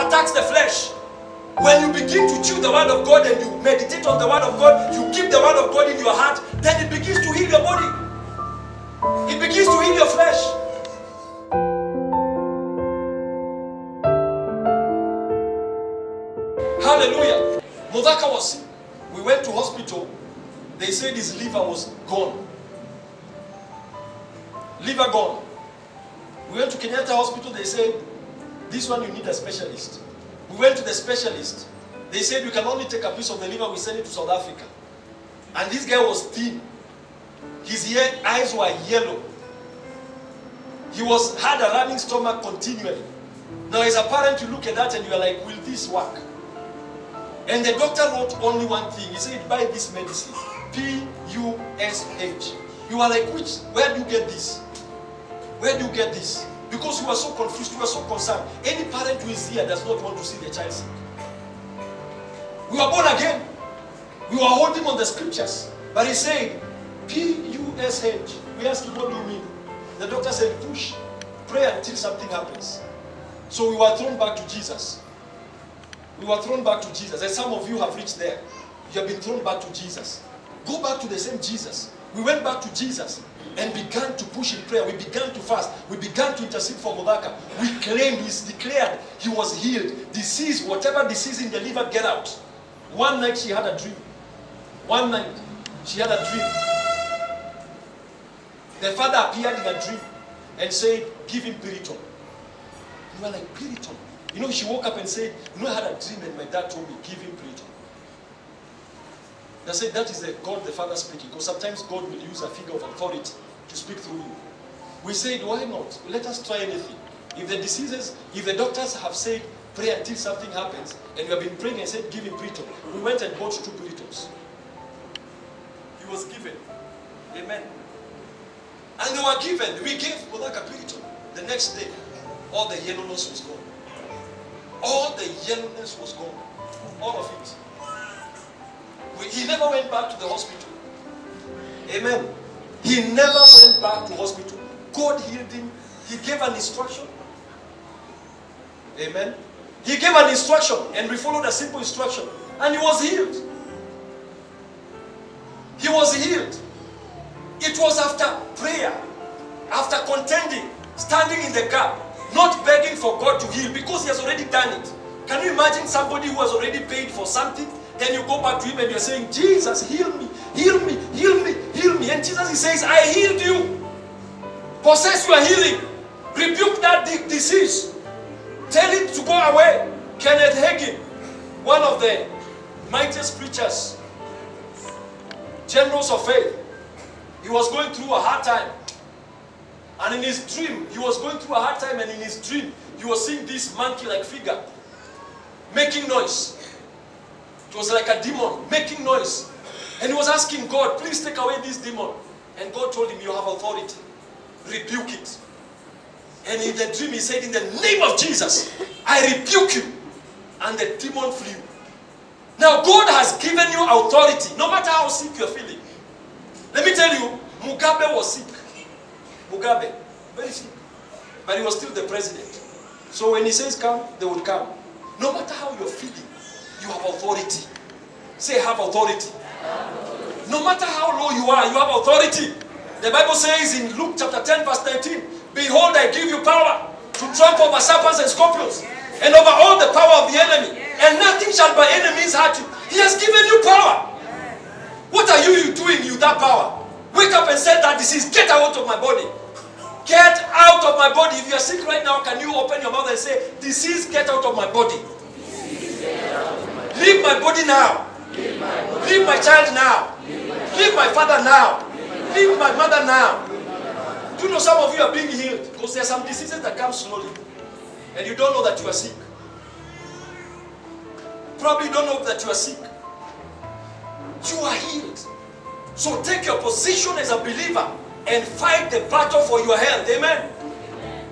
attacks the flesh. When you begin to chew the word of God and you meditate on the word of God, you keep the word of God in your heart, then it begins to heal your body. It begins to heal your flesh. Hallelujah. Mudhaka was sick. We went to hospital. They said his liver was gone. Liver gone. We went to Kenyatta Hospital. They said, this one you need a specialist. We went to the specialist. They said, we can only take a piece of the liver. We send it to South Africa. And this guy was thin. His eyes were yellow. He had a running stomach continually. Now as a parent, you look at that and you are like, will this work? And the doctor wrote only one thing. He said, buy this medicine. P-U-S-H. You are like, where do you get this? Where do you get this? Because you are so confused, you are so concerned. Any parent who is here does not want to see their child sick. We were born again. We were holding on the scriptures. But he said, P-U-S-H. We asked him, what do you mean? The doctor said, push. Pray until something happens. So we were thrown back to Jesus. We were thrown back to Jesus. And some of you have reached there. You have been thrown back to Jesus. Go back to the same Jesus. We went back to Jesus and began to push in prayer. We began to fast. We began to intercede for Mudhaka. We claimed, we declared he was healed. Disease, whatever disease in the liver, get out. One night she had a dream. One night she had a dream. The father appeared in a dream and said, give him Piriton. We were like, Piriton? You know, she woke up and said, you know, I had a dream and my dad told me, give him Piriton. They said, that is the God the Father speaking, because sometimes God will use a figure of authority to speak through you. We said, why not? Let us try anything. If the doctors have said, pray until something happens, and we have been praying and said, give him Piriton, we went and bought 2 Piritons. He was given. Amen. And they were given. We gave Mudhaka Piriton. The next day, all the yellowness was gone. All the yellowness was gone. All of it. He never went back to the hospital. Amen. He never went back to hospital. God healed him. He gave an instruction. Amen. He gave an instruction and we followed a simple instruction. And he was healed. He was healed. It was after prayer, after contending, standing in the gap, not begging for God to heal because he has already done it. Can you imagine somebody who has already paid for something? Then you go back to him and you're saying, Jesus, heal me, heal me, heal me, heal me. And Jesus, he says, I healed you. Possess your healing. Rebuke that disease. Tell it to go away. Kenneth Hagin, one of the mightiest preachers, generals of faith, he was going through a hard time. And in his dream, he was going through a hard time, and in his dream, he was seeing this monkey-like figure making noise. It was like a demon making noise. And he was asking God, please take away this demon. And God told him, you have authority. Rebuke it. And in the dream he said, in the name of Jesus, I rebuke you. And the demon flew. Now God has given you authority, no matter how sick you're feeling. Let me tell you, Mugabe was sick. Mugabe, very sick. But he was still the president. So when he says come, they will come. No matter how you're feeling, you have authority. Say, have authority. No matter how low you are, you have authority. The Bible says in Luke chapter 10 verse 19, behold, I give you power to trample over serpents and scorpions and over all the power of the enemy, and nothing shall by any means hurt you. He has given you power. What are you doing with that power? Wake up and say that disease, get out of my body. Get out of my body. If you are sick right now, can you open your mouth and say, disease, get out of my body. Leave my body now. Leave my child now. Leave my father now. Leave my mother now. Do you know some of you are being healed? Because there are some diseases that come slowly. And you don't know that you are sick. Probably don't know that you are sick. You are healed. So take your position as a believer and fight the battle for your health. Amen.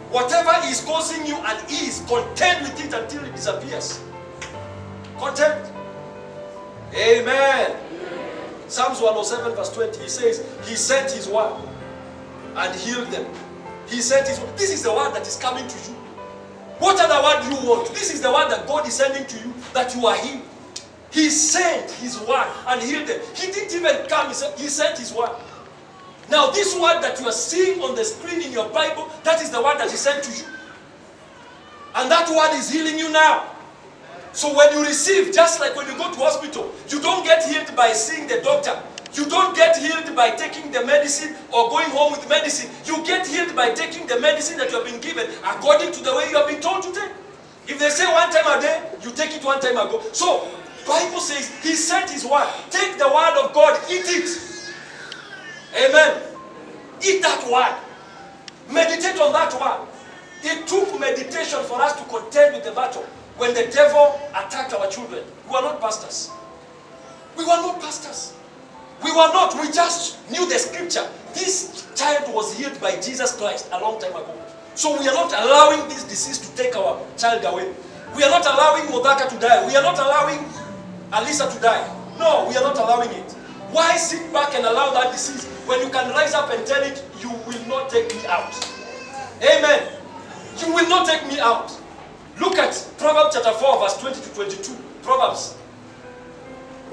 Whatever is causing you unease, contend with it until it disappears. Contend. Amen. Psalms 107 verse 20, he says, he sent his word and healed them. He sent his word. This is the word that is coming to you. What other word do you want? This is the word that God is sending to you, that you are healed. He sent his word and healed them. He didn't even come, he sent his word. Now this word that you are seeing on the screen in your Bible, that is the word that he sent to you. And that word is healing you now. So when you receive, just like when you go to hospital, you don't get healed by seeing the doctor. You don't get healed by taking the medicine or going home with medicine. You get healed by taking the medicine that you have been given according to the way you have been told to take. If they say 1 time a day, you take it 1 time ago. So, Bible says he sent his word. Take the word of God, eat it. Amen. Eat that word. Meditate on that word. It took meditation for us to contend with the battle. When the devil attacked our children, we were not pastors. We were not pastors. We were not. We just knew the scripture. This child was healed by Jesus Christ a long time ago. So we are not allowing this disease to take our child away. We are not allowing Modaka to die. We are not allowing Alisa to die. No, we are not allowing it. Why sit back and allow that disease when you can rise up and tell it, you will not take me out? Amen. You will not take me out. Look at Proverbs chapter 4 verse 20 to 22. Proverbs.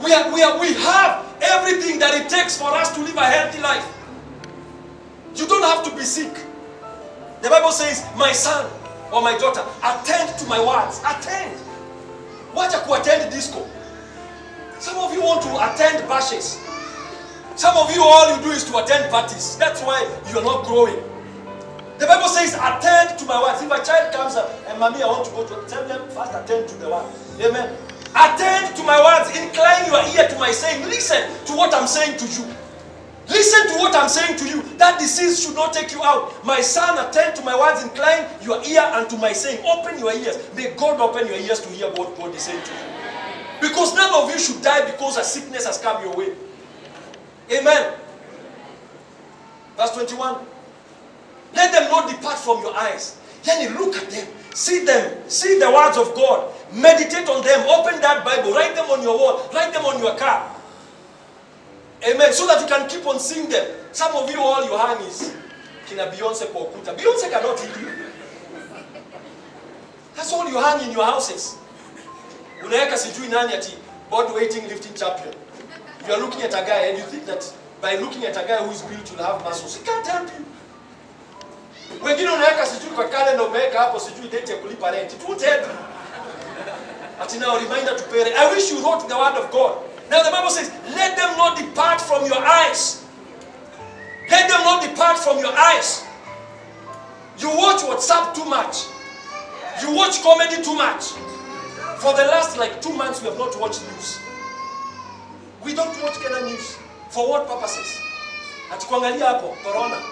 We have everything that it takes for us to live a healthy life. You don't have to be sick. The Bible says, my son or my daughter, attend to my words. Attend. Watch to attend disco. Some of you want to attend bashes. Some of you, all you do is to attend parties. That's why you're not growing. The Bible says, attend to my words. If a child comes up and mommy, I want to go to, tell them first attend to the word. Amen. Attend to my words. Incline your ear to my saying. Listen to what I'm saying to you. Listen to what I'm saying to you. That disease should not take you out. My son, attend to my words. Incline your ear unto my saying. Open your ears. May God open your ears to hear what God is saying to you. Because none of you should die because a sickness has come your way. Amen. Verse 21. Let them not depart from your eyes. Then look at them. See them. See the words of God. Meditate on them. Open that Bible. Write them on your wall. Write them on your car. Amen. So that you can keep on seeing them. Some of you, all you hang is Kina Beyonce Pokuta. Beyonce cannot heal you. That's all you hang in your houses. Unaweka sijui nani ati board weighting lifting champion. You are looking at a guy and you think that by looking at a guy who is built you'll have muscles. He can't help you. Wengine unaweka sijui kwa calendar umeweka hapo sijui date ya kulipa rent. It won't help you. Ati now reminder to pay. I wish you wrote the word of God. Now the Bible says, let them not depart from your eyes. Let them not depart from your eyes. You watch WhatsApp too much. You watch comedy too much. For the last like 2 months we have not watched news. We don't watch Kenya news. For what purposes? Ati kuangalia hapo, Corona,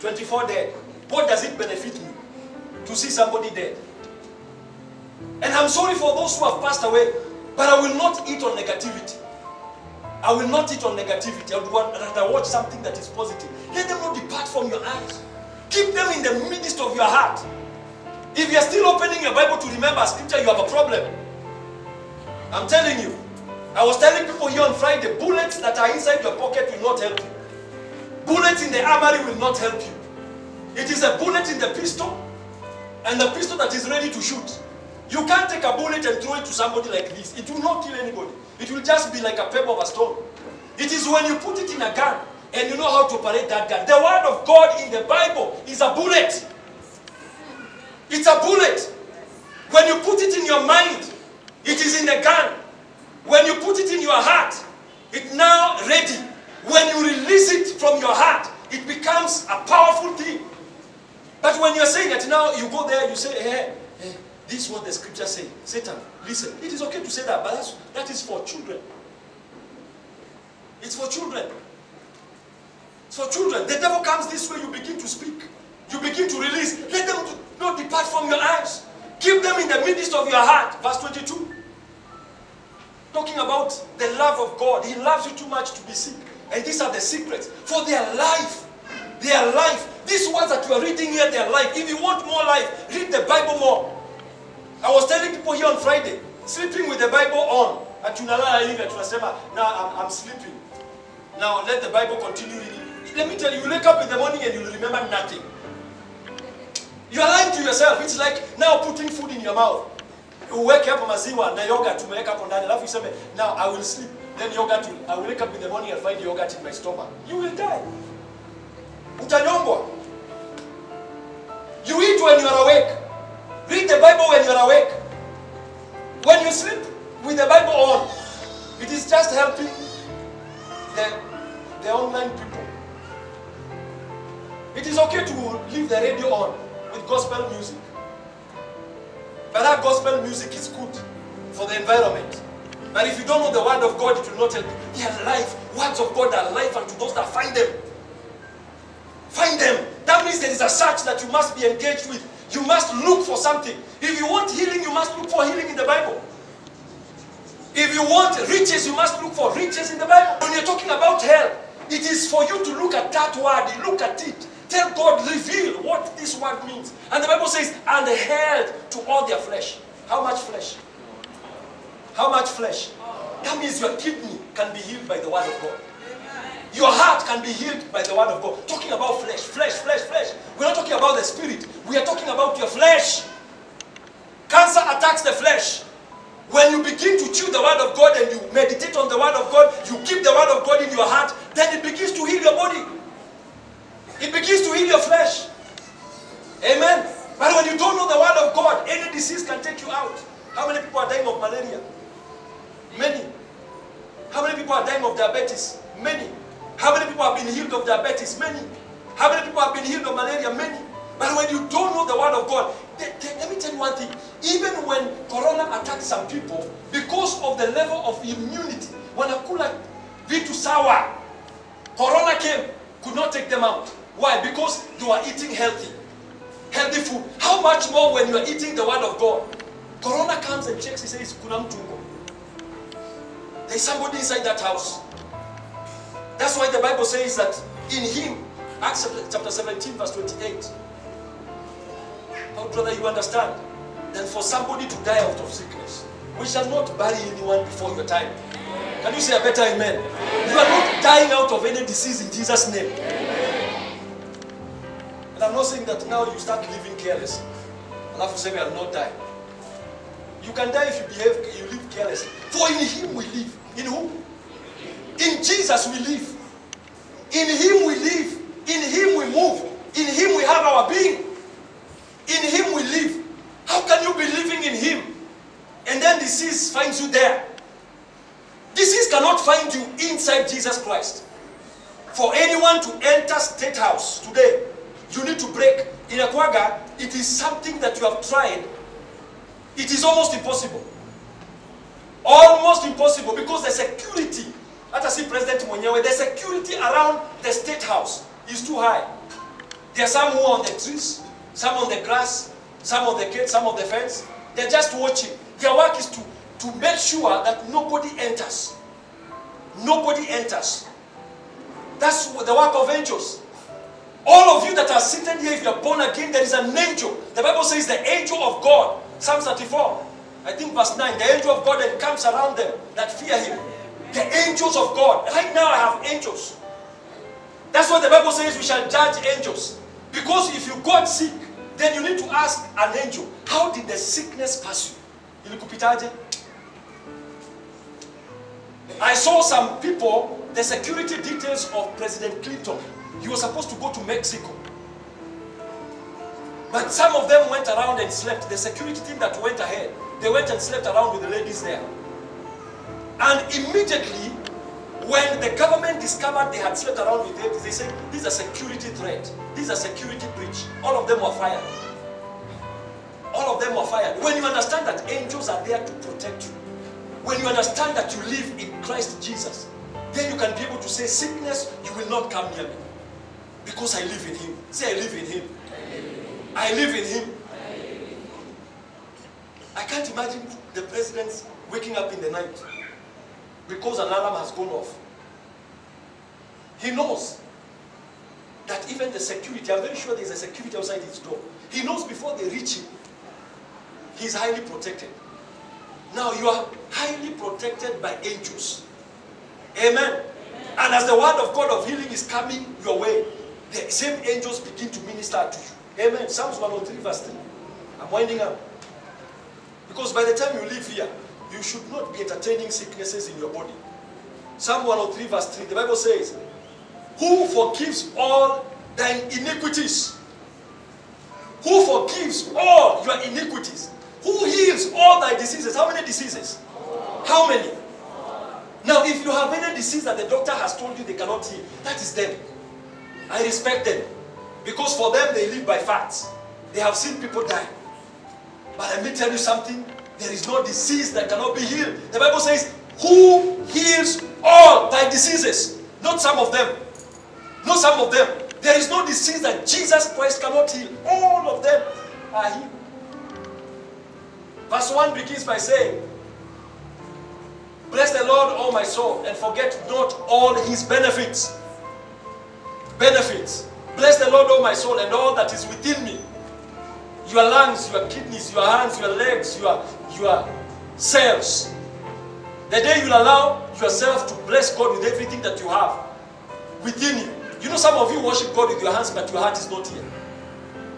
24 dead. What does it benefit me to see somebody dead? And I'm sorry for those who have passed away, but I will not eat on negativity. I will not eat on negativity. I would rather watch something that is positive. Let them not depart from your eyes. Keep them in the midst of your heart. If you are still opening your Bible to remember scripture, you have a problem. I'm telling you. I was telling people here on Friday, bullets that are inside your pocket will not help you. Bullets in the armory will not help you. It is a bullet in the pistol and the pistol that is ready to shoot. You can't take a bullet and throw it to somebody like this. It will not kill anybody. It will just be like a pebble of a stone. It is when you put it in a gun and you know how to operate that gun. The word of God in the Bible is a bullet. It's a bullet. When you put it in your mind, it is in the gun. When you put it in your heart, it's now ready. When you release it from your heart, it becomes a powerful thing. But when you're saying that now, you go there, you say, hey, this is what the scripture says. Satan, listen. It is okay to say that, but that is for children. It's for children. It's for children. The devil comes this way, you begin to speak. You begin to release. Let them not depart from your eyes. Keep them in the midst of your heart. Verse 22. Talking about the love of God. He loves you too much to be sick. And these are the secrets. For their life. Their life. These words that you are reading here, their life. If you want more life, read the Bible more. I was telling people here on Friday, sleeping with the Bible on. Now I'm sleeping. Now let the Bible continue reading. Let me tell you, you wake up in the morning and you will remember nothing. You are lying to yourself. It's like now putting food in your mouth. You wake up maziwa na yogurt tumeweka hapo ndani, alafu useme now I will sleep. Then yogurt I will wake up in the morning and find yogurt in my stomach. You will die. Utanyongwa. You eat when you are awake. Read the Bible when you are awake. When you sleep with the Bible on, it is just helping the online people. It is okay to leave the radio on with gospel music. But that gospel music is good for the environment. But if you don't know the word of God, it will not help you. They are life. Words of God are life unto those that find them. Find them. That means there is a search that you must be engaged with. You must look for something. If you want healing, you must look for healing in the Bible. If you want riches, you must look for riches in the Bible. When you're talking about hell, it is for you to look at that word. You look at it. Tell God, reveal what this word means. And the Bible says, and held to all their flesh. How much flesh? How much flesh? That means your kidney can be healed by the word of God. Your heart can be healed by the word of God. Talking about flesh, flesh, flesh, flesh. We're not talking about the spirit. We are talking about your flesh. Cancer attacks the flesh. When you begin to chew the word of God and you meditate on the word of God, you keep the word of God in your heart, then it begins to heal your body. It begins to heal your flesh. Amen. But when you don't know the word of God, any disease can take you out. How many people are dying of malaria? Many. How many people are dying of diabetes? Many. How many people have been healed of diabetes? Many. How many people have been healed of malaria? Many. But when you don't know the word of God, let me tell you one thing. Even when corona attacked some people, because of the level of immunity, when akula vitu sawa, corona came, could not take them out. Why? Because they were eating healthy food. How much more when you are eating the word of God? Corona comes and checks, he says, kuna mtungo. There is somebody inside that house. That's why the Bible says that in him, Acts chapter 17 verse 28, how brother you understand, that for somebody to die out of sickness, we shall not bury anyone before your time. Can you say a better amen? You are not dying out of any disease in Jesus' name. And I'm not saying that now you start living careless. And have to say, I will not die. You can die if you live carelessly. For in him we live. In who? In Jesus we live. In him we live. In him we move. In him we have our being. In him we live. How can you be living in him and then disease finds you there? Disease cannot find you inside Jesus Christ. For anyone to enter State House today, you need to break. In Akwaga, it is something that you have tried. It is almost impossible. Almost impossible because the security, let us see President Mwenyewe, the security around the State House is too high. There are some who are on the trees, some on the grass, some on the gate, some on the fence. They're just watching. Their work is to make sure that nobody enters. Nobody enters. That's the work of angels. All of you that are seated here, if you are born again, there is an angel. The Bible says the angel of God, Psalm 34, I think verse 9, the angel of God encamps around them that fear him. The angels of God. Right now I have angels. That's what the Bible says we shall judge angels. Because if you got sick, then you need to ask an angel, how did the sickness pass you? Ilikupitaje? I saw some people, the security details of President Clinton. He was supposed to go to Mexico. But some of them went around and slept. The security team that went ahead, they went and slept around with the ladies there. And immediately, when the government discovered they had slept around with ladies, they said, this is a security threat. This is a security breach. All of them were fired. All of them were fired. When you understand that angels are there to protect you, when you understand that you live in Christ Jesus, then you can be able to say, sickness, you will not come near me. Because I live in him. Say, I live in him. I live in him. I can't imagine the president waking up in the night because an alarm has gone off. He knows that even the security, I'm very sure there's a security outside his door. He knows before they reach him, he's highly protected. Now you are highly protected by angels. Amen. And as the word of God of healing is coming your way, the same angels begin to minister to you. Amen. Psalms 103 verse 3. I'm winding up. Because by the time you leave here, you should not be entertaining sicknesses in your body. Psalm 103 verse 3, the Bible says, who forgives all thine iniquities? Who forgives all your iniquities? Who heals all thy diseases? How many diseases? How many? Now, if you have any disease that the doctor has told you they cannot heal, that is them. I respect them. Because for them, they live by facts. They have seen people die. But let me tell you something. There is no disease that cannot be healed. The Bible says, who heals all thy diseases? Not some of them. Not some of them. There is no disease that Jesus Christ cannot heal. All of them are healed. Verse 1 begins by saying, bless the Lord, O my soul, and forget not all his benefits. Benefits. Bless the Lord, O my soul, and all that is within me. Your lungs, your kidneys, your hands, your legs, your cells. The day you allow yourself to bless God with everything that you have within you. You know, some of you worship God with your hands, but your heart is not here.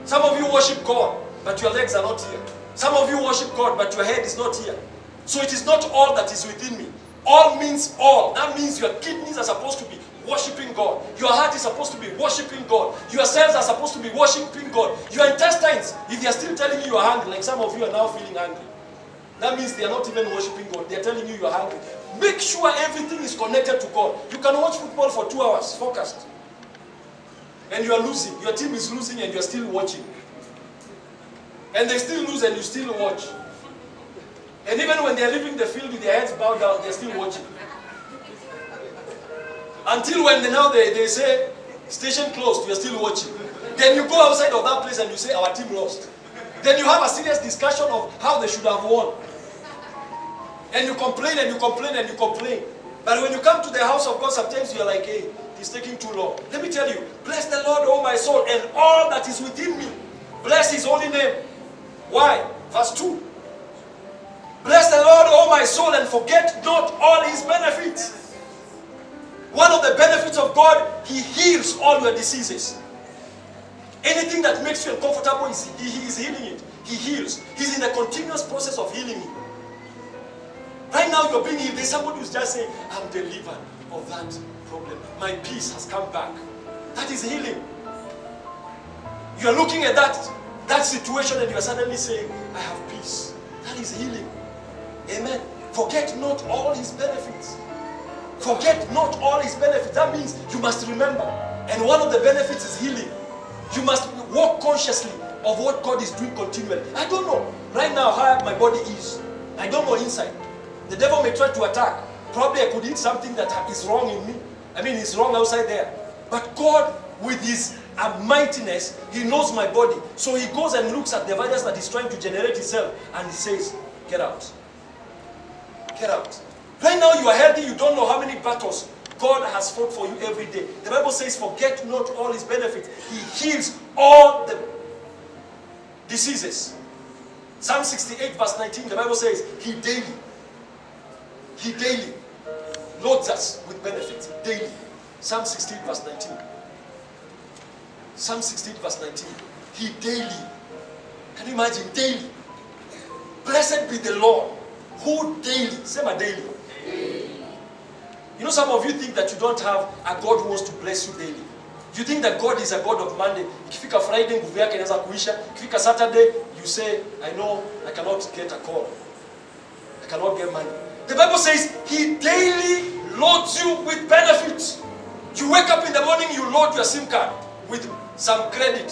Some of you worship God, but your legs are not here. Some of you worship God, but your head is not here. So it is not all that is within me. All means all. That means your kidneys are supposed to be worshiping God. Your heart is supposed to be worshiping God. Your cells are supposed to be worshiping God. Your intestines, if they are still telling you you are hungry, like some of you are now feeling hungry, that means they are not even worshiping God. They are telling you you are hungry. Make sure everything is connected to God. You can watch football for 2 hours, focused. And you are losing. Your team is losing and you are still watching. And they still lose and you still watch. And even when they are leaving the field with their heads bowed down, they are still watching. Until when they say, station closed, you are still watching. Then you go outside of that place and you say, our team lost. Then you have a serious discussion of how they should have won. And you complain and you complain and you complain. But when you come to the house of God, sometimes you are like, hey, it's taking too long. Let me tell you, bless the Lord, O my soul, and all that is within me. Bless his holy name. Why? Verse 2. Bless the Lord, O my soul, and forget not all his benefits. One of the benefits of God, he heals all your diseases. Anything that makes you uncomfortable, he is healing it. He heals. He's in a continuous process of healing you. Right now you're being healed. There's somebody who's just saying, I'm delivered of that problem. My peace has come back. That is healing. You're looking at that situation and you're suddenly saying, I have peace. That is healing. Amen. Forget not all his benefits. Forget not all his benefits. That means you must remember. And one of the benefits is healing. You must walk consciously of what God is doing continually. I don't know right now how my body is. I don't know inside. The devil may try to attack. Probably I could eat something that is wrong in me. I mean, it's wrong outside there. But God, with his mightiness, he knows my body. So he goes and looks at the virus that is trying to generate itself. And he says, get out. Get out. Right now you are healthy. You don't know how many battles God has fought for you every day. The Bible says, forget not all his benefits. He heals all the diseases. Psalm 68 verse 19, the Bible says, he daily loads us with benefits. Daily. Psalm 16 verse 19. Psalm 16 verse 19. He daily. Can you imagine? Daily. Blessed be the Lord who daily. Say my daily. You know, some of you think that you don't have a God who wants to bless you daily. You think that God is a God of Monday. Ikifika Friday, nguvu yake inaweza kuisha. Ikifika Saturday, you say, I know I cannot get a call. I cannot get money. The Bible says, he daily loads you with benefits. You wake up in the morning, you load your SIM card with some credit.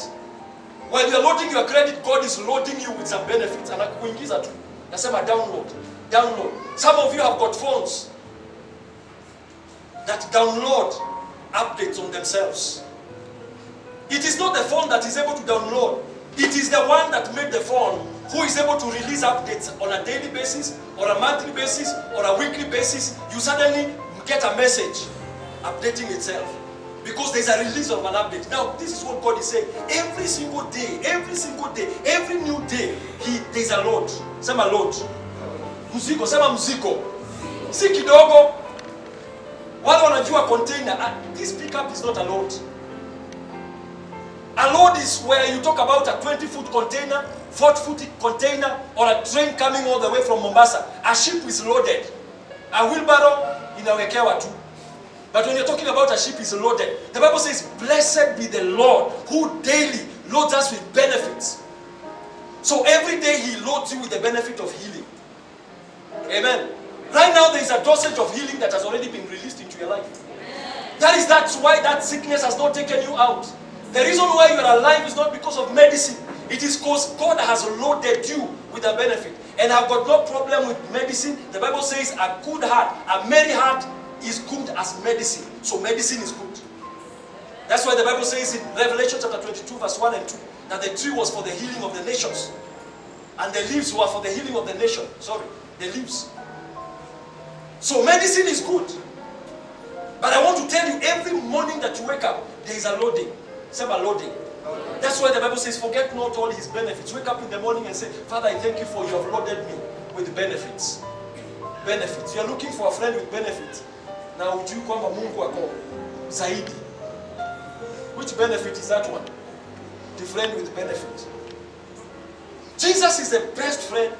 While you're loading your credit, God is loading you with some benefits. And anakuingiza tu. Nasema download. Download. Some of you have got phones that download updates on themselves. It is not the phone that is able to download. It is the one that made the phone who is able to release updates on a daily basis, or a monthly basis, or a weekly basis. You suddenly get a message updating itself because there's a release of an update. Now, this is what God is saying. Every single day, every new day, there's a load. Sema load. Mzigo, sema mzigo. Si kidogo. Wale wanajua container, this pickup is not a load. A load is where you talk about a 20-foot container, 40-foot container, or a train coming all the way from Mombasa. A ship is loaded. A wheelbarrow inawekewa tu. But when you're talking about a ship is loaded, the Bible says, blessed be the Lord who daily loads us with benefits. So every day he loads you with the benefit of healing. Amen. Right now there is a dosage of healing that has already been released into your life. That's why that sickness has not taken you out. The reason why you are alive is not because of medicine. It is because God has loaded you with a benefit. And I've got no problem with medicine. The Bible says a good heart, a merry heart is good as medicine. So medicine is good. That's why the Bible says in Revelation chapter 22 verse 1 and 2 that the tree was for the healing of the nations. And the leaves were for the healing of the nation. Sorry, the leaves. So medicine is good. But I want to tell you, every morning that you wake up, there is a loading. Say a loading. That's why the Bible says, forget not all his benefits. Wake up in the morning and say, Father, I thank you for you have loaded me with benefits. Benefits. You are looking for a friend with benefits. Now, ujui kwamba Mungu ako zaidi. Which benefit is that one? The friend with benefits. Jesus is the best friend